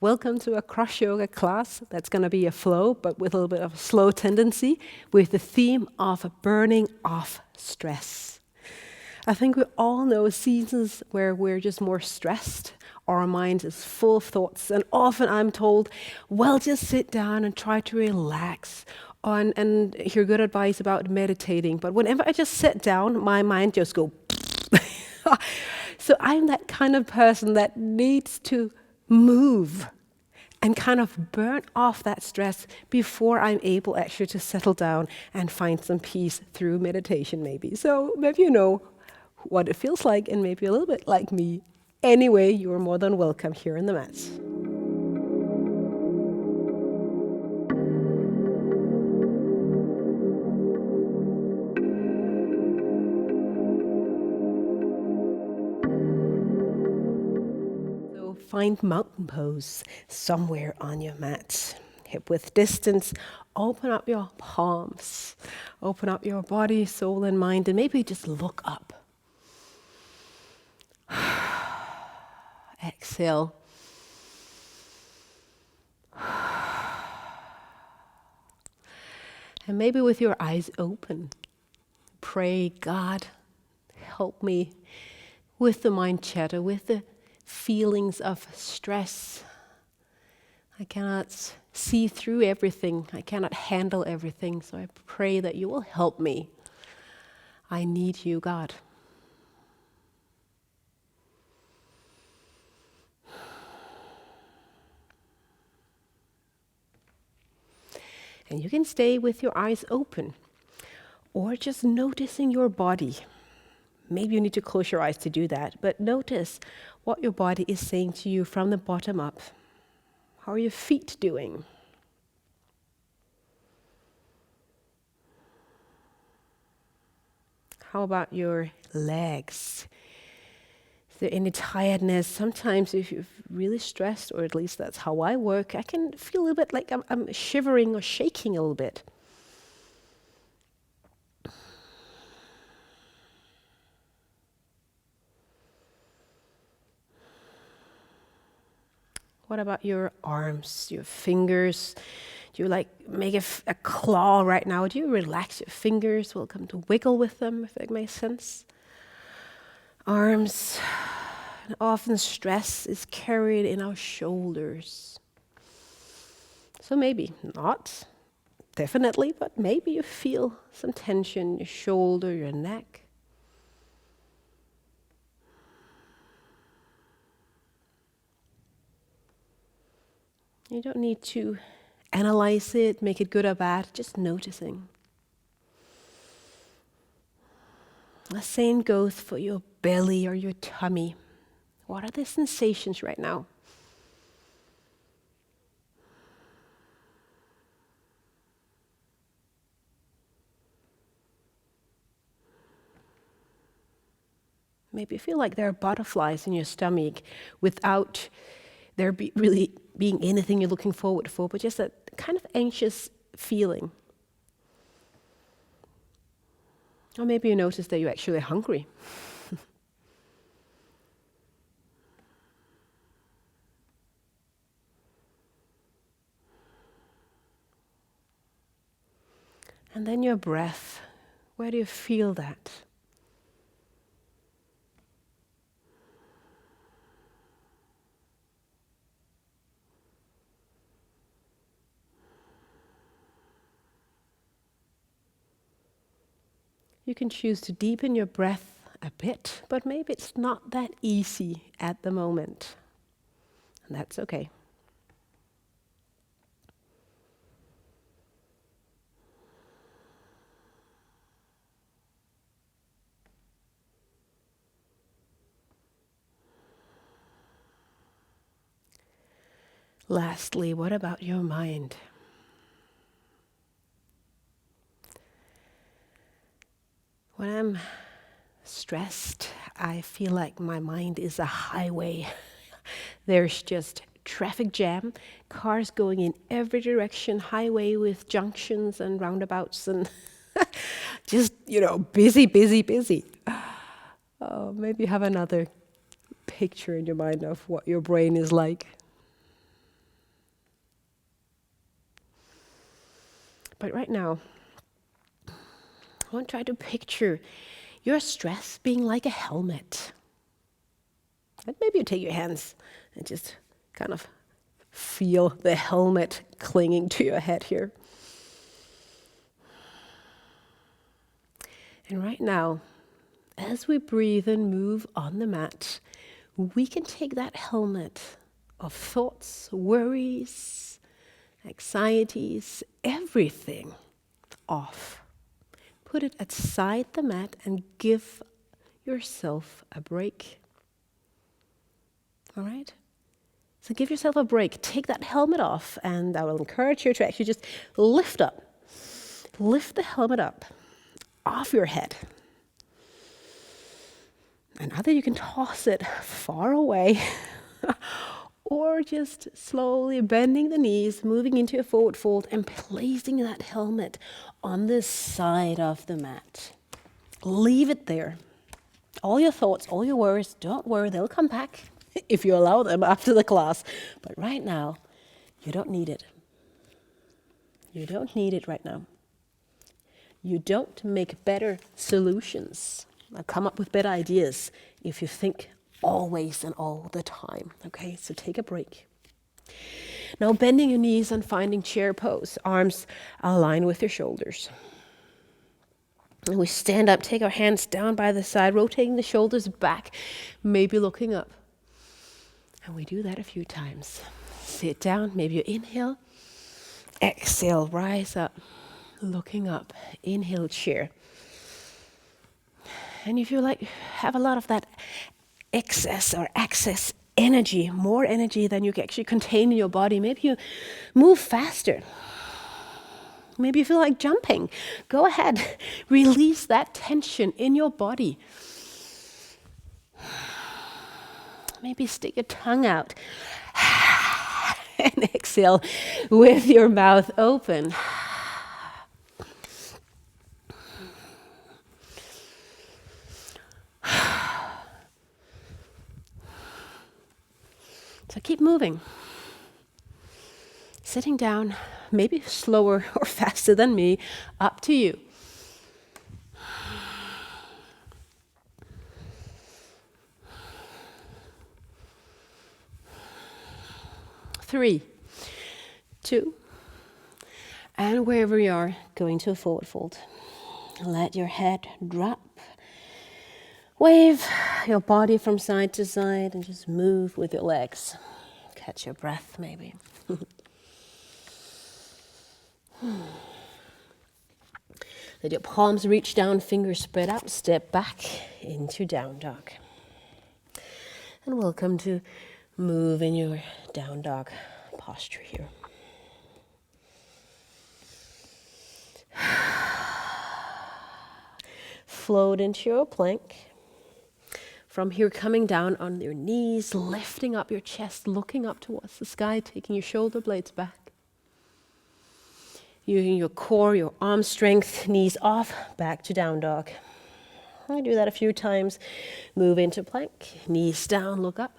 Welcome to a CrossYoga class that's going to be a flow, but with a little bit of a slow tendency, with the theme of burning off stress. I think we all know seasons where we're just more stressed, our mind is full of thoughts, and often I'm told, well, just sit down and try to relax, and hear good advice about meditating. But whenever I just sit down, my mind just goes. So I'm that kind of person that needs to move and kind of burn off that stress before I'm able actually to settle down and find some peace through meditation maybe. So maybe you know what it feels like and maybe a little bit like me. Anyway, you are more than welcome here in the mats. Find mountain pose somewhere on your mat. Hip width distance. Open up your palms. Open up your body, soul, and mind, and maybe just look up. Exhale. And maybe with your eyes open, pray, God, help me with the mind chatter, with the feelings of stress. I cannot see through everything. I cannot handle everything. So I pray that you will help me. I need you, God. And you can stay with your eyes open or just noticing your body. Maybe you need to close your eyes to do that, but notice what your body is saying to you from the bottom up. How are your feet doing? How about your legs? Is there any tiredness? Sometimes if you're really stressed, or at least that's how I work, I can feel a little bit like I'm shivering or shaking a little bit. What about your arms, your fingers? Do you like make a claw right now? Do you relax your fingers? Welcome to wiggle with them, if that makes sense. Arms. And often stress is carried in our shoulders. So maybe not, definitely, but maybe you feel some tension in your shoulder, your neck. You don't need to analyze it, make it good or bad, just noticing. The same goes for your belly or your tummy. What are the sensations right now? Maybe you feel like there are butterflies in your stomach without there really being anything you're looking forward for, but just a kind of anxious feeling. Or maybe you notice that you're actually hungry. And then your breath. Where do you feel that? You can choose to deepen your breath a bit, but maybe it's not that easy at the moment. And that's okay. Lastly, what about your mind? When I'm stressed, I feel like my mind is a highway. There's just traffic jam, cars going in every direction, highway with junctions and roundabouts and just, busy, busy, busy. Oh, maybe you have another picture in your mind of what your brain is like. But right now, I want to try to picture your stress being like a helmet. And maybe you take your hands and just kind of feel the helmet clinging to your head here. And right now, as we breathe and move on the mat, we can take that helmet of thoughts, worries, anxieties, everything off. Put it aside the mat and give yourself a break. All right? So give yourself a break. Take that helmet off, and I will encourage you to actually just lift up. Lift the helmet up off your head. And either you can toss it far away or just slowly bending the knees, moving into a forward fold and placing that helmet on the side of the mat. Leave it there. All your thoughts, all your worries, don't worry, they'll come back if you allow them after the class. But right now, you don't need it. You don't need it right now. You don't make better solutions or come up with better ideas if you think always and all the time. Okay, so take a break. Now bending your knees and finding chair pose, arms aligned with your shoulders. And we stand up, take our hands down by the side, rotating the shoulders back, maybe looking up. And we do that a few times. Sit down, maybe you inhale, exhale, rise up, looking up, inhale, chair. And if you have a lot of that excess energy, more energy than you can actually contain in your body, maybe you move faster. Maybe you feel like jumping. Go ahead, release that tension in your body. Maybe stick your tongue out and exhale with your mouth open. So keep moving. Sitting down, maybe slower or faster than me, up to you. Three, two, and wherever you are, going to a forward fold. Let your head drop. Wave your body from side to side and just move with your legs. Catch your breath, maybe. Let your palms reach down, fingers spread out, step back into down dog. And welcome to move in your down dog posture here. Float into your plank. From here, coming down on your knees, lifting up your chest, looking up towards the sky, taking your shoulder blades back. Using your core, your arm strength, knees off, back to down dog. I do that a few times. Move into plank, knees down, look up.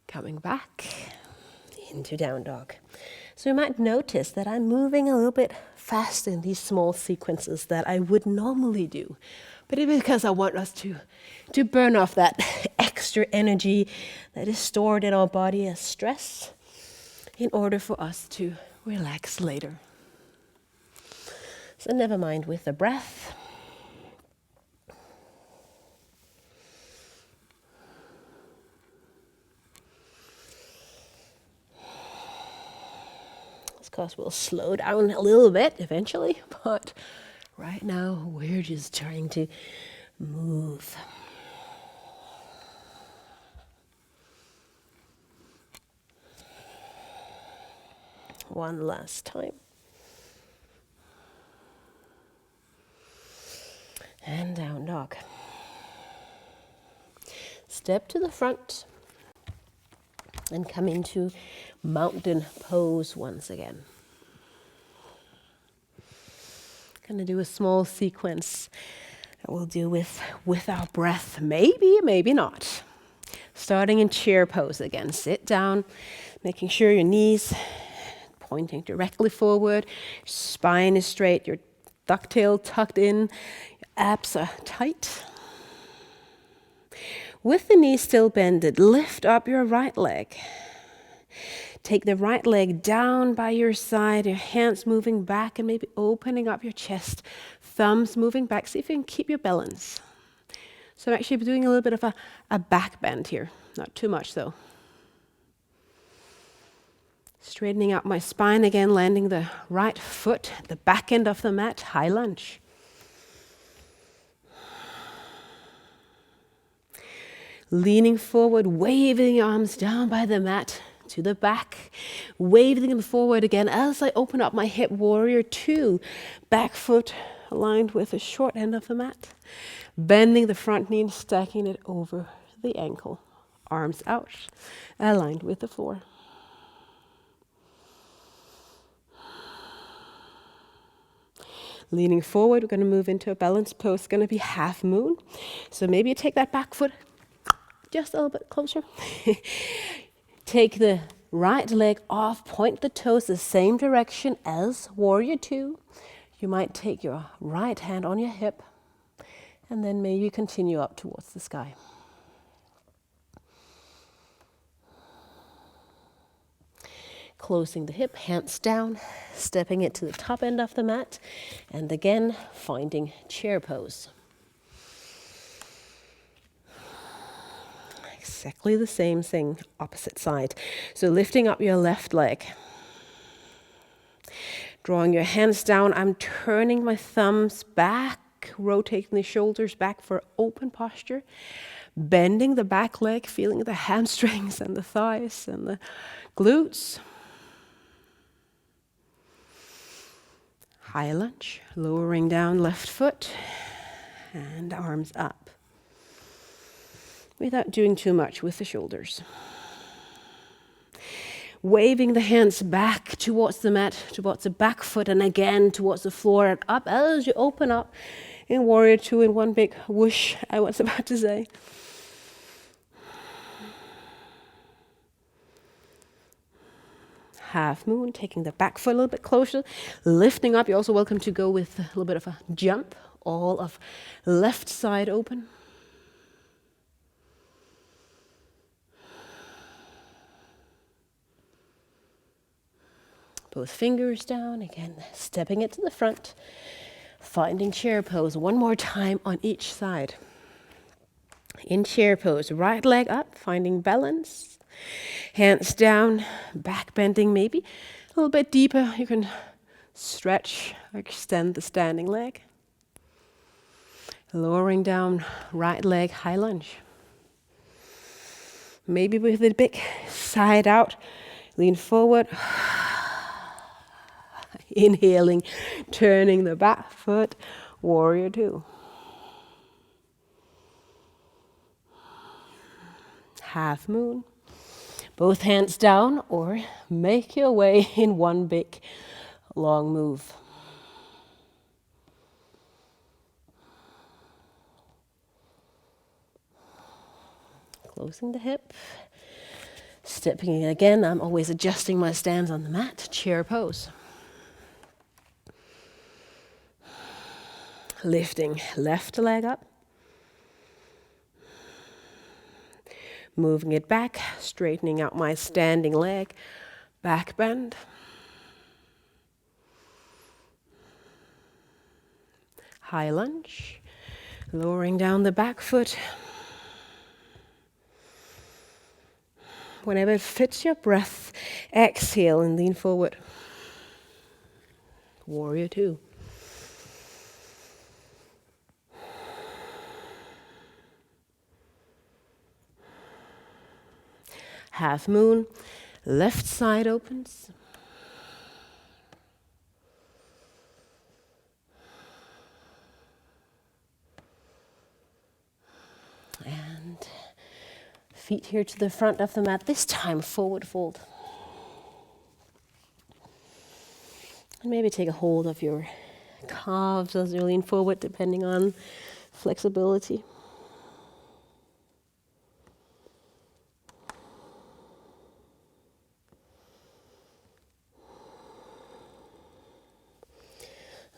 Coming back into down dog. So you might notice that I'm moving a little bit faster in these small sequences that I would normally do. But it's because I want us to burn off that extra energy that is stored in our body as stress in order for us to relax later. So never mind with the breath. Of course, we'll slow down a little bit eventually, but right now, we're just trying to move. One last time. And down dog. Step to the front and come into mountain pose once again. Going to do a small sequence that we'll do with our breath. Maybe, maybe not. Starting in chair pose again. Sit down, making sure your knees pointing directly forward. Spine is straight, your ducktail tucked in, your abs are tight. With the knees still bended, lift up your right leg. Take the right leg down by your side, your hands moving back and maybe opening up your chest. Thumbs moving back. See if you can keep your balance. So I'm actually doing a little bit of a back bend here. Not too much though. Straightening out my spine again, landing the right foot, the back end of the mat, high lunge. Leaning forward, waving the arms down by the mat to the back, waving them forward again as I open up my hip, warrior two. Back foot aligned with the short end of the mat. Bending the front knee and stacking it over the ankle. Arms out, aligned with the floor. Leaning forward, we're going to move into a balanced pose. It's going to be half moon. So maybe you take that back foot just a little bit closer. Take the right leg off, point the toes the same direction as warrior two. You might take your right hand on your hip and then maybe continue up towards the sky. Closing the hip, hands down, stepping it to the top end of the mat, and again, finding chair pose. Exactly the same thing, opposite side. So lifting up your left leg. Drawing your hands down, I'm turning my thumbs back, rotating the shoulders back for open posture. Bending the back leg, feeling the hamstrings and the thighs and the glutes. High lunge, lowering down left foot and arms up. Without doing too much with the shoulders. Waving the hands back towards the mat, towards the back foot and again towards the floor and up as you open up in warrior two in one big whoosh, I was about to say. Half moon, taking the back foot a little bit closer, lifting up. You're also welcome to go with a little bit of a jump, all of left side open. Both fingers down, again, stepping it to the front, finding chair pose one more time on each side. In chair pose, right leg up, finding balance. Hands down, back bending maybe a little bit deeper. You can stretch or extend the standing leg. Lowering down, right leg, high lunge. Maybe with a big side out, lean forward. Inhaling, turning the back foot, warrior two. Half moon. Both hands down or make your way in one big long move. Closing the hip. Stepping in again. I'm always adjusting my stance on the mat. Chair pose. Lifting left leg up. Moving it back, straightening out my standing leg, back bend. High lunge, lowering down the back foot. Whenever it fits your breath, exhale and lean forward. Warrior two. Half moon, left side opens. And feet here to the front of the mat, this time forward fold. And maybe take a hold of your calves as you lean forward, depending on flexibility.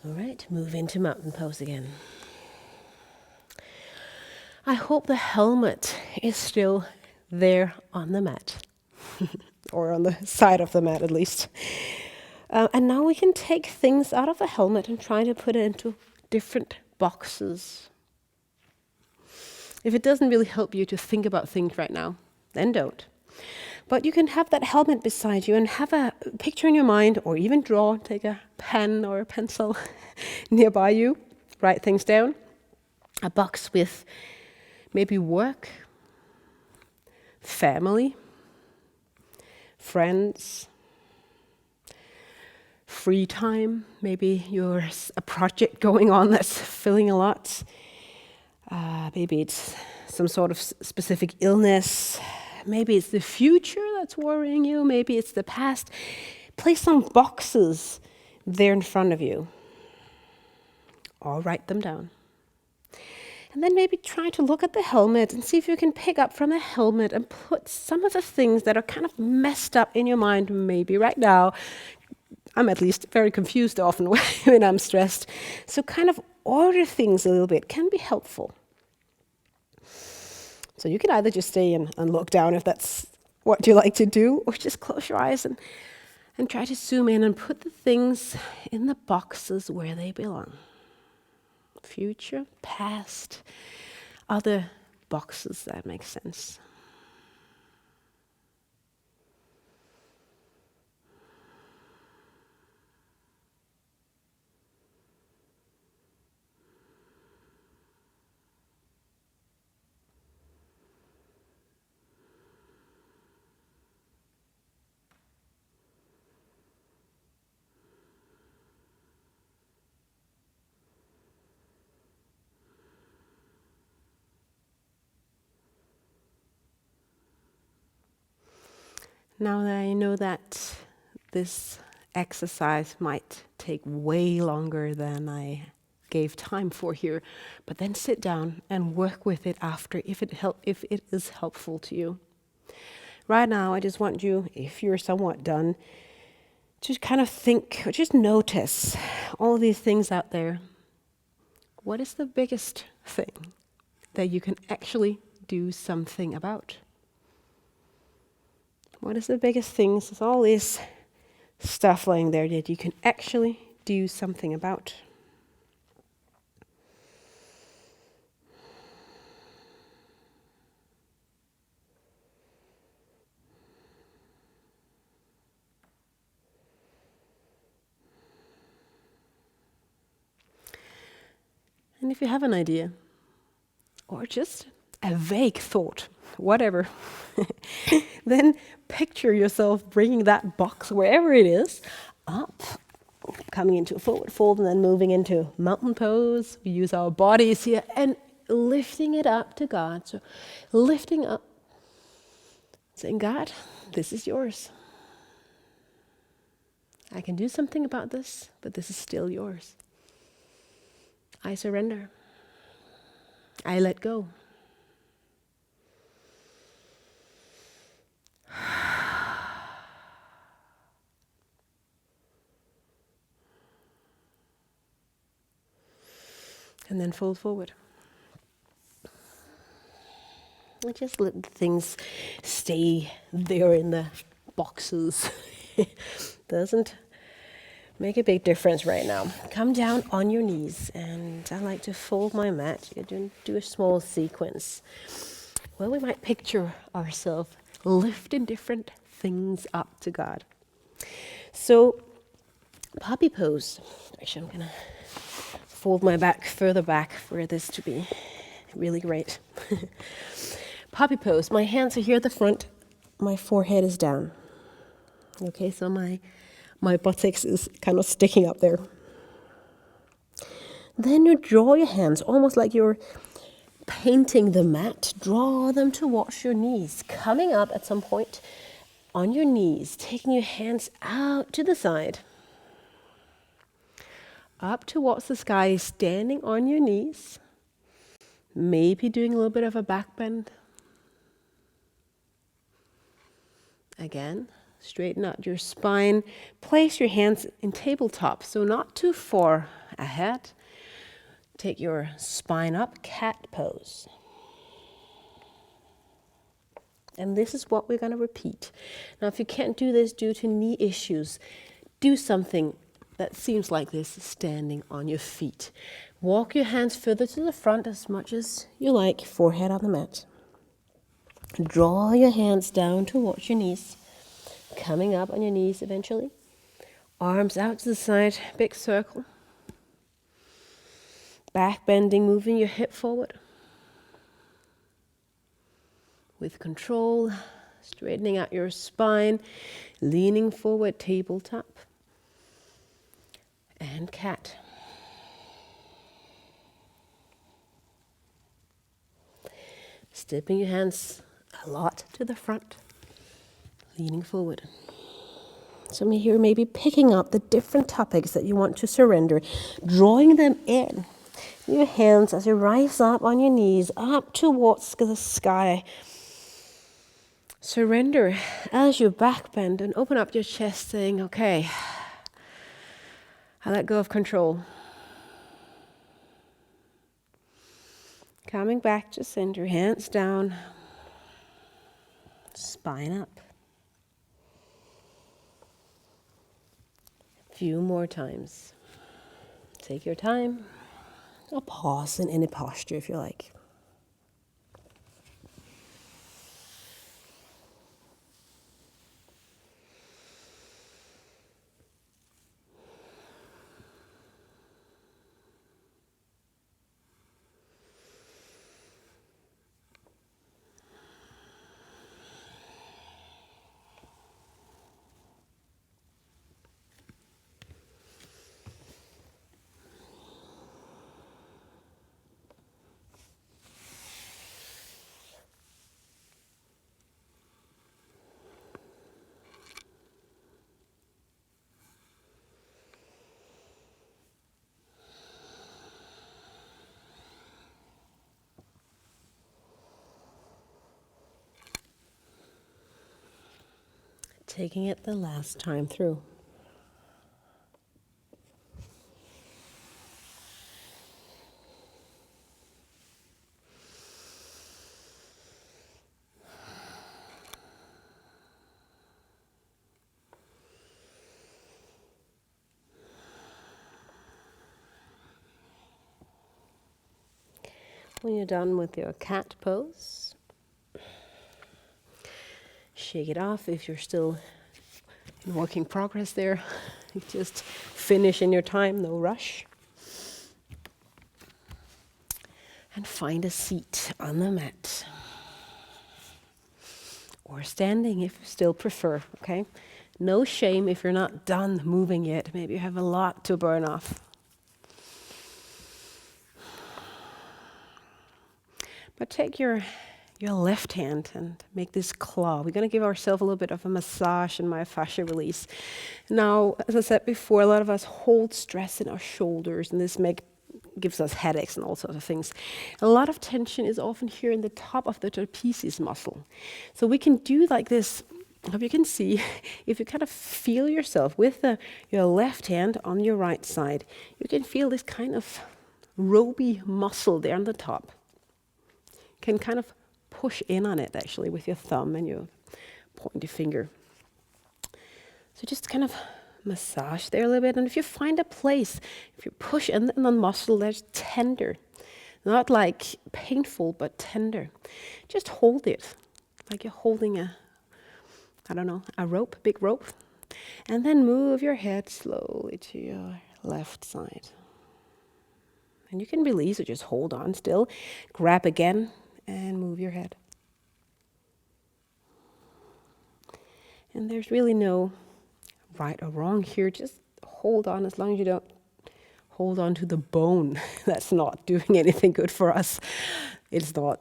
All right, move into mountain pose again. I hope the helmet is still there on the mat, or on the side of the mat at least. And now we can take things out of the helmet and try to put it into different boxes. If it doesn't really help you to think about things right now, then don't. But you can have that helmet beside you and have a picture in your mind, or even take a pen or a pencil nearby you, write things down. A box with maybe work, family, friends, free time. Maybe there's a project going on that's filling a lot. Maybe it's some sort of specific illness. Maybe it's the future that's worrying you. Maybe it's the past. Place some boxes there in front of you. Or write them down. And then maybe try to look at the helmet and see if you can pick up from the helmet and put some of the things that are kind of messed up in your mind, maybe right now. I'm at least very confused often when I'm stressed. So kind of order things a little bit can be helpful. So you can either just stay and look down if that's what you like to do, or just close your eyes and try to zoom in and put the things in the boxes where they belong. Future, past, other boxes that make sense. Now that I know that this exercise might take way longer than I gave time for here, but then sit down and work with it after if it is helpful to you. Right now, I just want you, if you're somewhat done, to kind of think, or just notice all these things out there. What is the biggest thing that you can actually do something about? What is the biggest thing? There's all this stuff lying there that you can actually do something about. And if you have an idea, or just a vague thought, whatever, then picture yourself bringing that box, wherever it is, up, coming into a forward fold, and then moving into mountain pose. We use our bodies here, and lifting it up to God. So lifting up, saying, God, this is yours. I can do something about this, but this is still yours. I surrender. I let go. And then fold forward. And just let things stay there in the boxes. Doesn't make a big difference right now. Come down on your knees, and I like to fold my mat. You can do a small sequence where we might picture ourselves lifting different things up to God. So, puppy pose. Actually, I'm gonna fold my back further back for this to be really great. Puppy pose. My hands are here at the front. My forehead is down. Okay, so my buttocks is kind of sticking up there. Then you draw your hands, almost like you're painting the mat. Draw them towards your knees, coming up at some point on your knees, taking your hands out to the side. Up towards the sky, standing on your knees. Maybe doing a little bit of a back bend. Again, Straighten out your spine. Place your hands in tabletop, so not too far ahead. Take your spine up, cat pose. And this is what we're going to repeat. Now, if you can't do this due to knee issues, do something that seems like this, standing on your feet. Walk your hands further to the front as much as you like, forehead on the mat. Draw your hands down towards your knees, coming up on your knees eventually. Arms out to the side, big circle. Back bending, moving your hip forward. With control, straightening out your spine, leaning forward, tabletop. And cat. Stepping your hands a lot to the front, leaning forward. Some of you are maybe picking up the different topics that you want to surrender, drawing them in. Your hands as you rise up on your knees, up towards the sky. Surrender as you back bend and open up your chest, saying, okay, I let go of control. Coming back to center, hands down, spine up. A few more times. Take your time. Or pause in any posture if you like. Taking it the last time through. When you're done with your cat pose, shake it off. If you're still in work in progress there, just finish in your time, no rush. And find a seat on the mat. Or standing if you still prefer, okay? No shame if you're not done moving yet. Maybe you have a lot to burn off. But take your left hand and make this claw. We're going to give ourselves a little bit of a massage and myofascial release. Now, as I said before, a lot of us hold stress in our shoulders, and this gives us headaches and all sorts of things. A lot of tension is often here in the top of the trapezius muscle. So we can do like this. I hope you can see, if you kind of feel yourself with your left hand on your right side, you can feel this kind of ropey muscle there on the top. Can kind of push in on it actually with your thumb and your pointy finger. So just kind of massage there a little bit. And if you find a place, if you push in the muscle that's tender, not like painful, but tender, just hold it like you're holding a rope, big rope. And then move your head slowly to your left side. And you can release or just hold on still. Grab again. And move your head. And there's really no right or wrong here. Just hold on as long as you don't hold on to the bone. That's not doing anything good for us. It's not,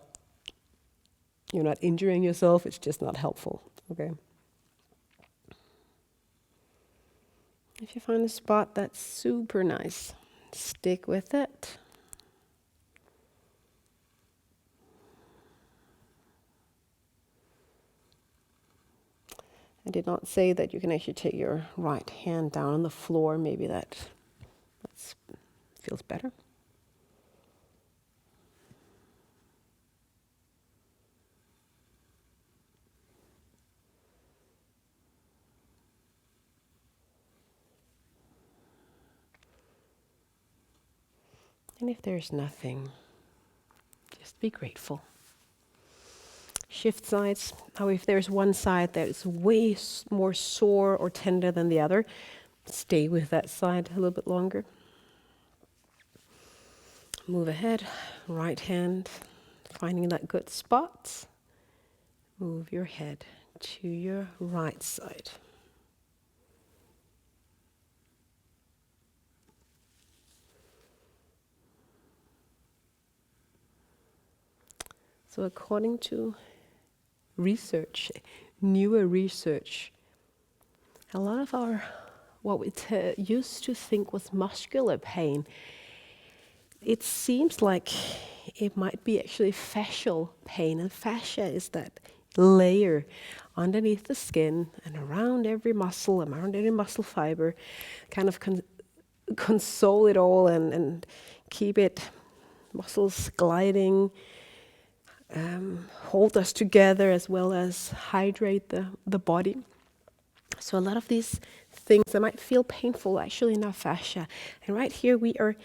you're not injuring yourself. It's just not helpful. Okay. If you find a spot that's super nice, stick with it. I did not say that you can actually take your right hand down on the floor. Maybe that feels better. And if there's nothing, just be grateful. Shift sides. Now, if there's one side that is way more sore or tender than the other, stay with that side a little bit longer. Move ahead, right hand, finding that good spot. Move your head to your right side. So according to research, newer research, a lot of our, what we used to think was muscular pain, it seems like it might be actually fascial pain. And fascia is that layer underneath the skin and around every muscle, around every muscle fiber, kind of console it all and keep it, muscles gliding, hold us together as well as hydrate the body. So a lot of these things that might feel painful actually in our fascia. And right here we are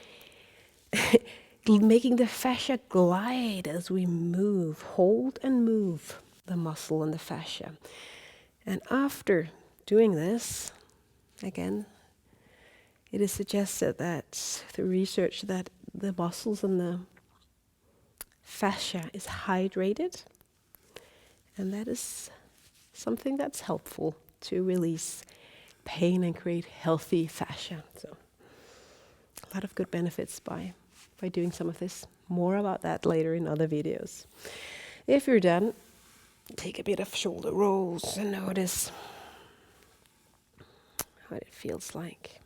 making the fascia glide as we move, hold and move the muscle and the fascia. And after doing this, again, it is suggested that through research that the muscles and the fascia is hydrated, and that is something that's helpful to release pain and create healthy fascia. So a lot of good benefits by doing some of this. More about that later in other videos. If you're done, take a bit of shoulder rolls and notice what it feels like.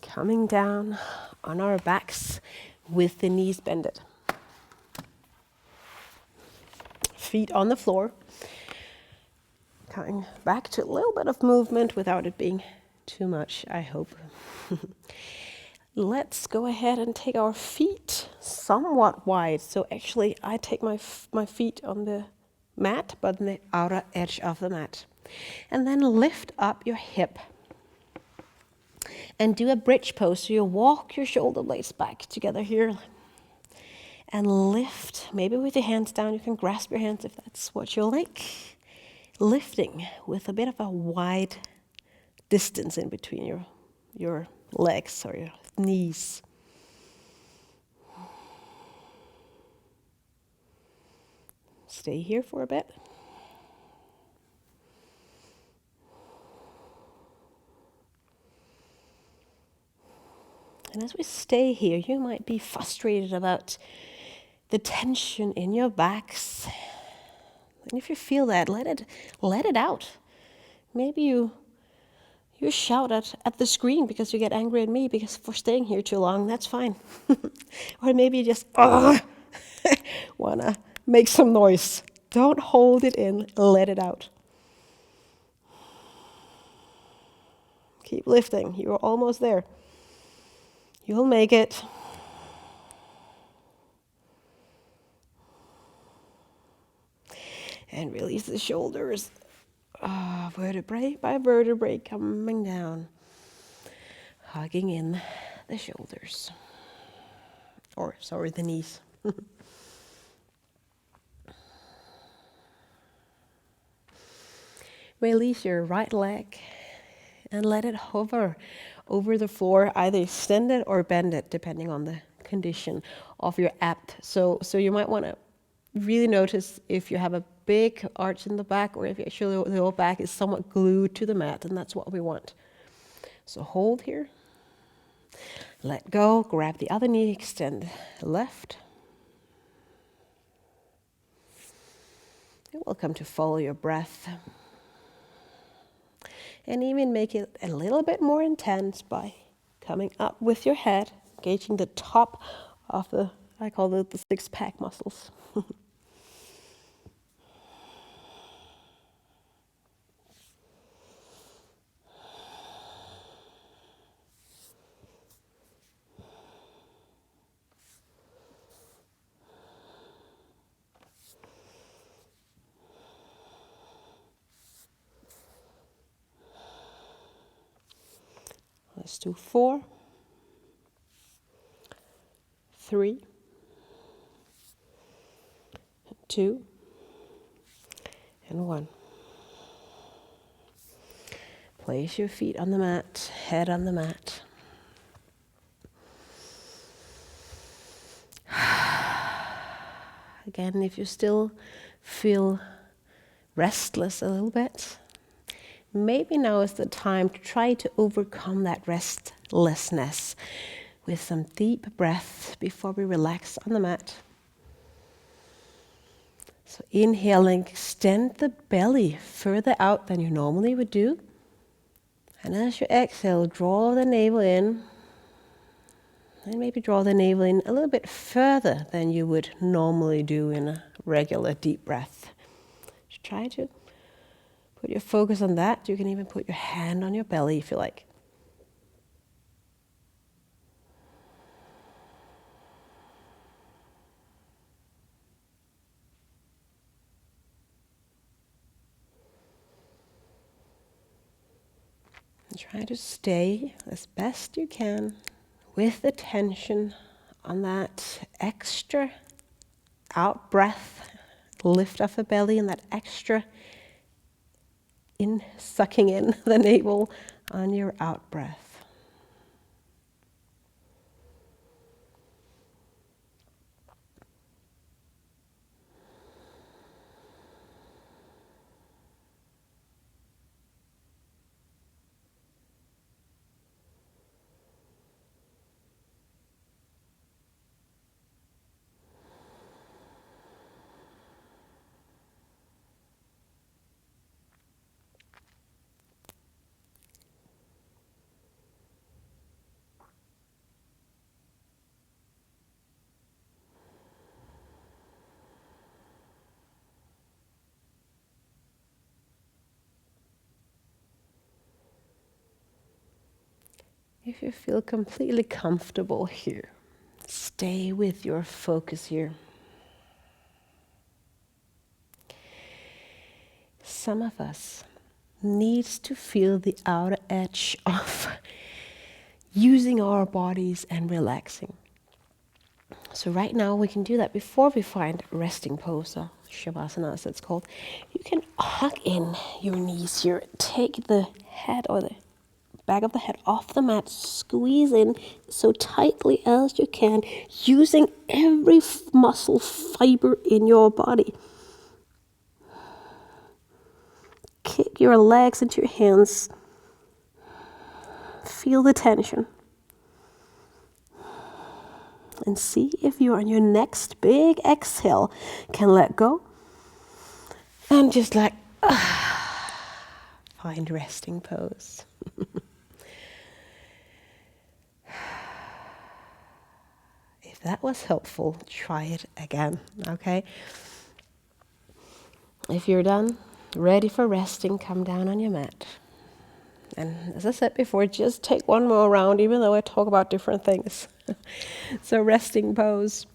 Coming down on our backs with the knees bended. Feet on the floor. Coming back to a little bit of movement without it being too much, I hope. Let's go ahead and take our feet somewhat wide. So actually I take my feet on the mat, but on the outer edge of the mat. And then lift up your hip. And do a bridge pose. So you walk your shoulder blades back together here. And lift, maybe with your hands down. You can grasp your hands if that's what you like. Lifting with a bit of a wide distance in between your legs or your knees. Stay here for a bit. And as we stay here, you might be frustrated about the tension in your backs. And if you feel that, let it out. Maybe you shout at the screen because you get angry at me because for staying here too long. That's fine. Or maybe you just wanna make some noise. Don't hold it in. Let it out. Keep lifting. You're almost there. You'll make it. And release the shoulders. Vertebrae by vertebrae coming down. Hugging in the shoulders. The knees. Release your right leg and let it hover over the floor, either extend it or bend it, depending on the condition of your abs. So you might want to really notice if you have a big arch in the back or if actually the whole back is somewhat glued to the mat, and that's what we want. So hold here. Let go, grab the other knee, extend left. You're welcome to follow your breath. And even make it a little bit more intense by coming up with your head, engaging the top of I call it the six-pack muscles. Let's do 4, 3, 2, and 1. Place your feet on the mat, head on the mat. Again, if you still feel restless a little bit, maybe now is the time to try to overcome that restlessness with some deep breaths before we relax on the mat. So inhaling, extend the belly further out than you normally would do. And as you exhale, draw the navel in. And maybe draw the navel in a little bit further than you would normally do in a regular deep breath. Just try to put your focus on that. You can even put your hand on your belly if you like. And try to stay as best you can with the tension on that extra out breath, lift off the belly, and that extra in sucking in the navel on your out breath. If you feel completely comfortable here, stay with your focus here. Some of us needs to feel the outer edge of using our bodies and relaxing. So right now we can do that before we find resting pose, or Shavasana as it's called. You can hug in your knees here. Take the head or the back of the head off the mat, squeeze in so tightly as you can, using every muscle fiber in your body. Kick your legs into your hands. Feel the tension. And see if you on your next big exhale can let go. And just like, find resting pose. If that was helpful, try it again, okay? If you're done, ready for resting, come down on your mat. And as I said before, just take one more round, even though I talk about different things. So resting pose.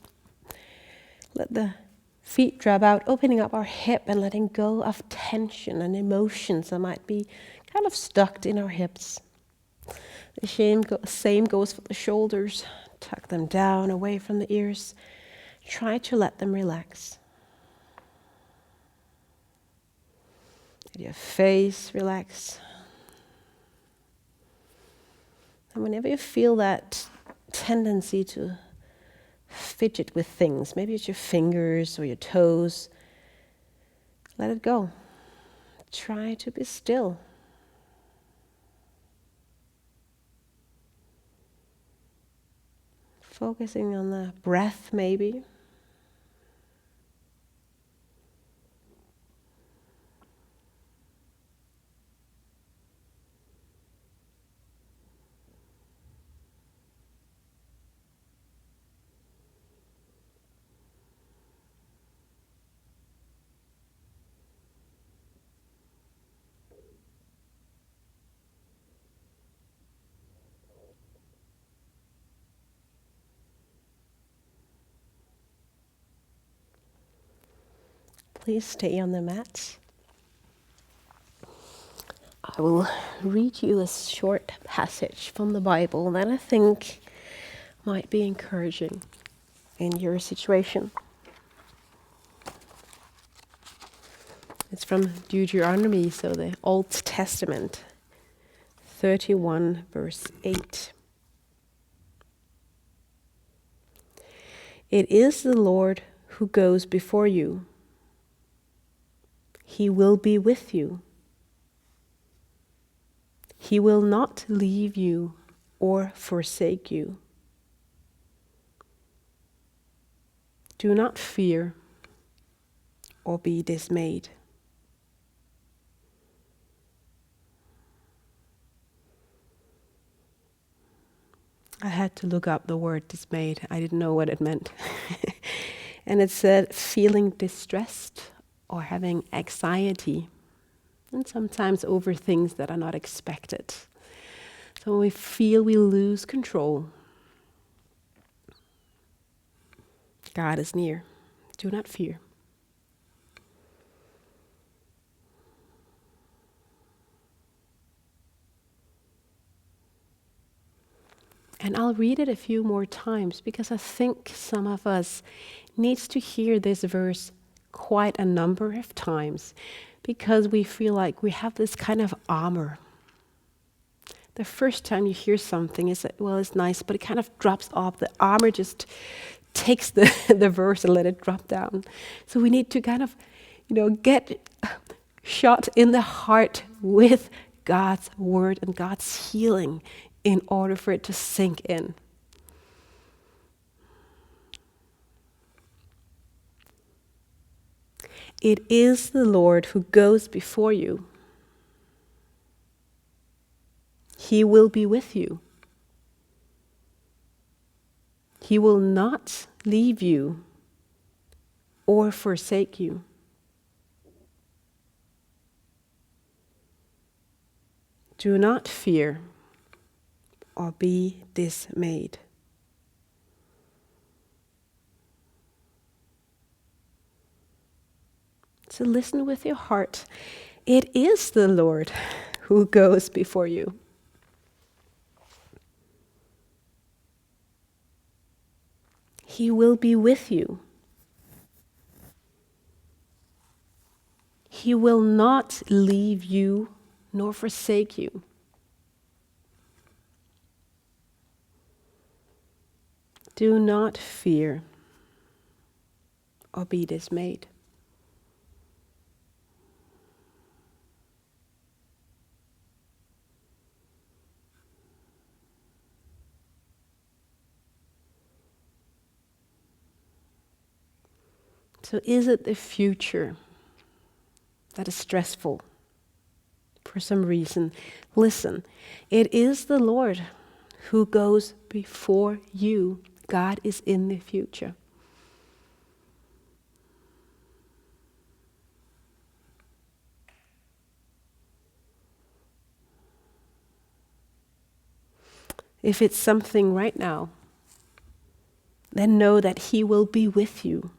Let the feet drop out, opening up our hip and letting go of tension and emotions that might be kind of stuck in our hips. The same goes for the shoulders. Tuck them down, away from the ears. Try to let them relax. Let your face relax. And whenever you feel that tendency to fidget with things, maybe it's your fingers or your toes, let it go. Try to be still. Focusing on the breath, maybe. Please stay on the mat. I will read you a short passage from the Bible that I think might be encouraging in your situation. It's from Deuteronomy, so the Old Testament, 31 verse 8. It is the Lord who goes before you. He will be with you. He will not leave you or forsake you. Do not fear or be dismayed. I had to look up the word dismayed. I didn't know what it meant. And it said feeling distressed or having anxiety, and sometimes over things that are not expected. So when we feel we lose control, God is near. Do not fear. And I'll read it a few more times because I think some of us needs to hear this verse quite a number of times because we feel like we have this kind of armor. The first time you hear something, is well, it's nice, but it kind of drops off. The armor just takes the verse and let it drop down. So we need to kind of, get shot in the heart with God's word and God's healing in order for it to sink in. It is the Lord who goes before you. He will be with you. He will not leave you or forsake you. Do not fear or be dismayed. So listen with your heart. It is the Lord who goes before you. He will be with you. He will not leave you nor forsake you. Do not fear or be dismayed. So is it the future that is stressful for some reason? Listen, it is the Lord who goes before you. God is in the future. If it's something right now, then know that He will be with you.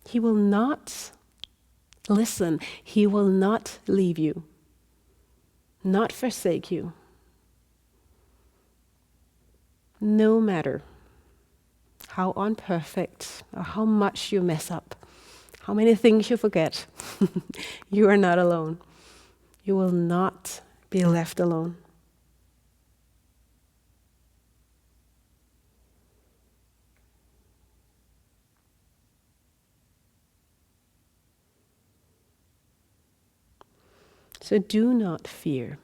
He will not, listen, He will not leave you, not forsake you. No matter how imperfect or how much you mess up, how many things you forget, you are not alone. You will not be left alone. So do not fear.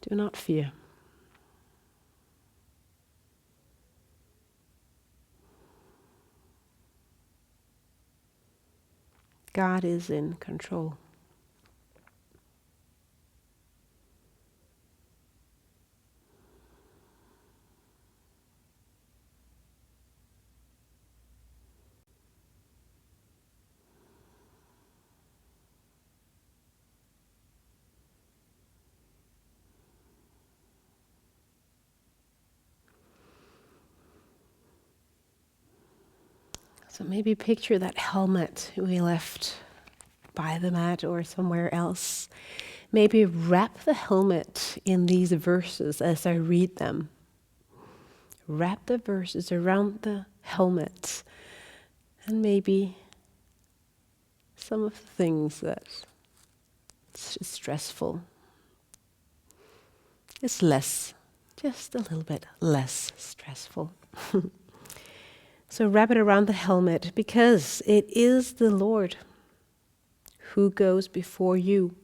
Do not fear. God is in control. So maybe picture that helmet we left by the mat or somewhere else. Maybe wrap the helmet in these verses as I read them. Wrap the verses around the helmet, and maybe some of the things that is stressful is less, just a little bit less stressful. So wrap it around the helmet, because it is the Lord who goes before you.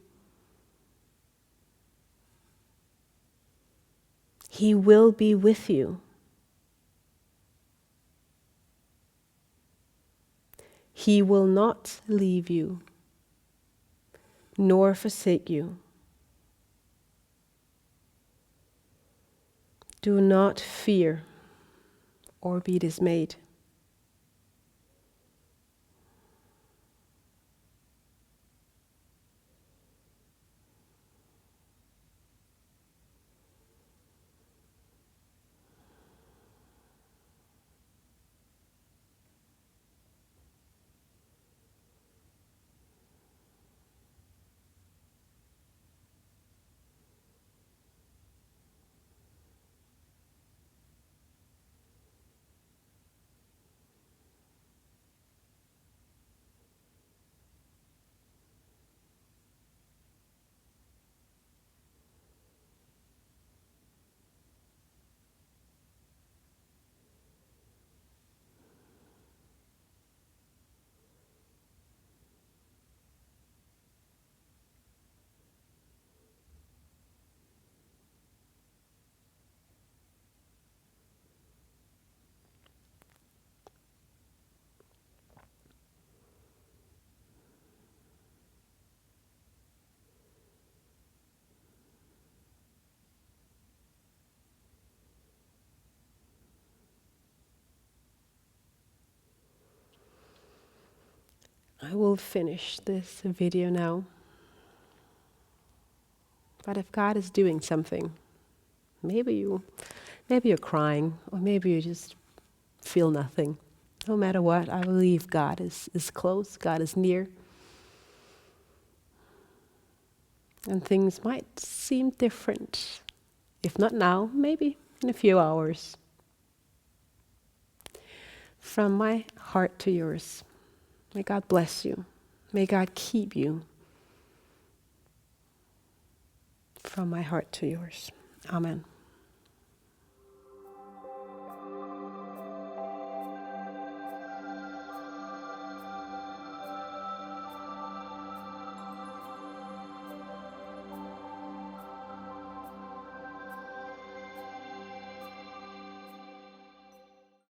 He will be with you. He will not leave you, nor forsake you. Do not fear or be dismayed. I will finish this video now. But if God is doing something, maybe you're crying, or maybe you just feel nothing. No matter what, I believe God is close, God is near. And things might seem different. If not now, maybe in a few hours. From my heart to yours, may God bless you. May God keep you. From my heart to yours. Amen.